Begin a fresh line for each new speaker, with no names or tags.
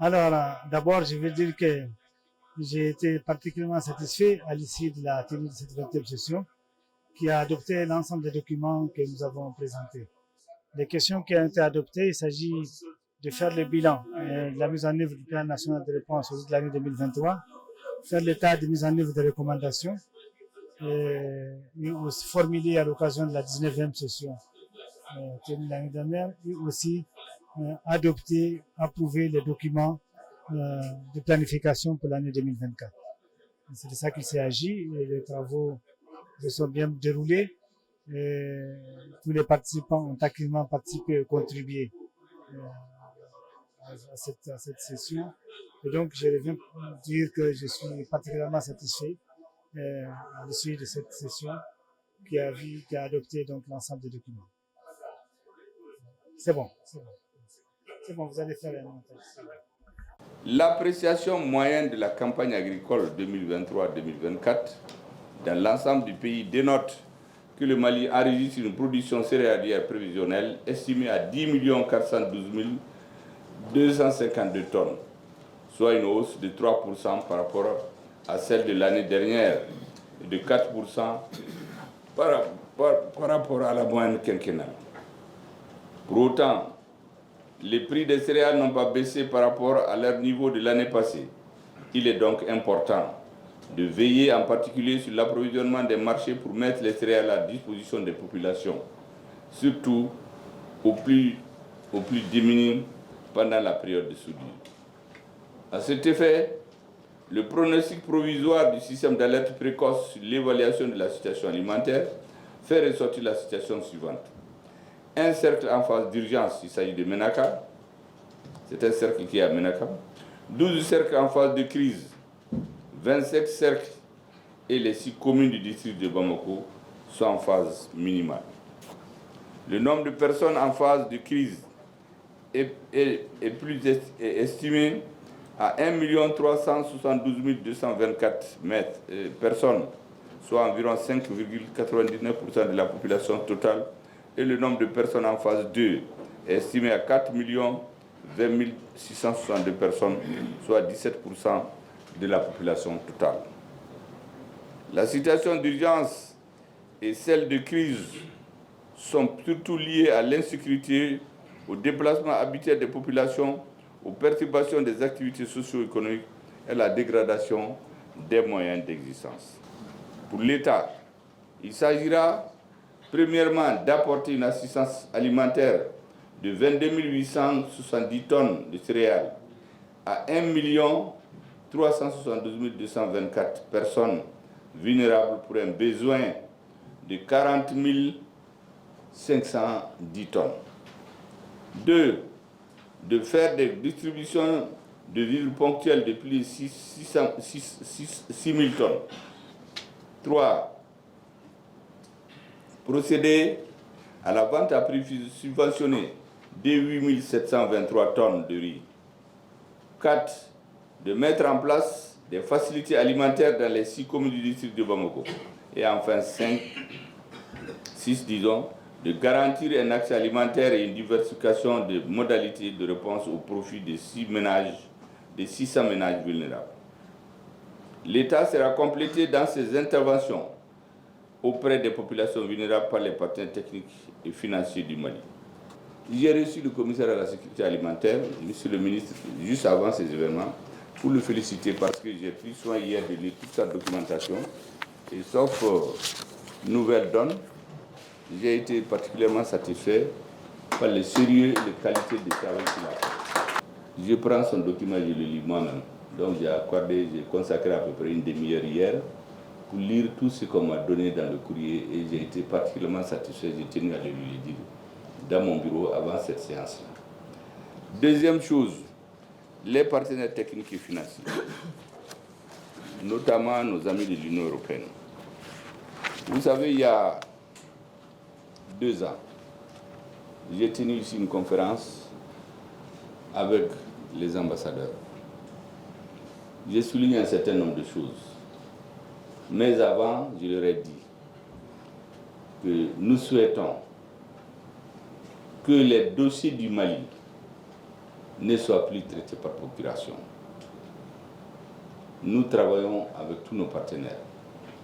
Alors, d'abord, je veux dire que j'ai été particulièrement satisfait à l'issue de la tenue de cette 20e session qui a adopté l'ensemble des documents que nous avons présentés. Les questions qui ont été adoptées, il s'agit de faire le bilan de la mise en œuvre du plan national de réponse au de l'année 2023, faire l'état de mise en œuvre des recommandations et aussi formuler à l'occasion de la 19e session tenue l'année dernière et aussi adopter, approuver les documents de planification pour l'année 2024. C'est de ça qu'il s'agit et les travaux se sont bien déroulés. Et tous les participants ont activement participé et contribué à cette session. Et donc, je reviens pour dire que je suis particulièrement satisfait à l'issue de cette session qui a adopté donc l'ensemble des documents. C'est bon, c'est bon. C'est bon, vous allez faire un montage.
L'appréciation moyenne de la campagne agricole 2023-2024 dans l'ensemble du pays dénote que le Mali enregistre une production céréalière prévisionnelle estimée à 10 412 252 tonnes, soit une hausse de 3% par rapport à celle de l'année dernière et de 4% par rapport à la moyenne quinquennale. Pour autant, les prix des céréales n'ont pas baissé par rapport à leur niveau de l'année passée. Il est donc important de veiller en particulier sur l'approvisionnement des marchés pour mettre les céréales à disposition des populations, surtout aux plus démunis pendant la période de soudure. À cet effet, le pronostic provisoire du système d'alerte précoce sur l'évaluation de la situation alimentaire fait ressortir la situation suivante. Un cercle en phase d'urgence, il s'agit de Menaka, c'est un cercle qui est à Menaka, 12 cercles en phase de crise, 27 cercles et les 6 communes du district de Bamako sont en phase minimale. Le nombre de personnes en phase de crise est estimé à 1 372 224 personnes, soit environ 5,99% de la population totale, et le nombre de personnes en phase 2 est estimé à 4 20 662 personnes, soit 17% de la population totale. La situation d'urgence et celle de crise sont surtout liées à l'insécurité, au déplacement habituel des populations, aux perturbations des activités socio-économiques et à la dégradation des moyens d'existence. Pour l'État, il s'agira premièrement d'apporter une assistance alimentaire de 22 870 tonnes de céréales à 1 372 224 personnes vulnérables pour un besoin de 40 510 tonnes. 2. De faire des distributions de vivres ponctuels de plus de 6 000 tonnes. 3. Procéder à la vente à prix subventionné de 8 723 tonnes de riz. 4. De mettre en place des facilités alimentaires dans les 6 communes du district de Bamako. Et enfin 6, de garantir un accès alimentaire et une diversification de modalités de réponse au profit de 600 ménages vulnérables. L'État sera complété dans ses interventions auprès des populations vulnérables par les partenaires techniques et financiers du Mali. J'ai reçu le commissaire à la sécurité alimentaire, monsieur le ministre, juste avant ces événements, pour le féliciter parce que j'ai pris soin hier de lire toute sa documentation. Et sauf nouvelle donne, j'ai été particulièrement satisfait par le sérieux et la qualité du travail qu'il a fait. Je prends son document, je le lis moi-même. Donc j'ai consacré à peu près une demi-heure hier pour lire tout ce qu'on m'a donné dans le courrier et j'ai été particulièrement satisfait. J'ai tenu à le lui dire dans mon bureau avant cette séance-là. Deuxième chose, les partenaires techniques et financiers, notamment nos amis de l'Union européenne. Vous savez, il y a 2 ans, j'ai tenu ici une conférence avec les ambassadeurs. J'ai souligné un certain nombre de choses. Mais avant, je leur ai dit que nous souhaitons que les dossiers du Mali ne soit plus traité par procuration. Nous travaillons avec tous nos partenaires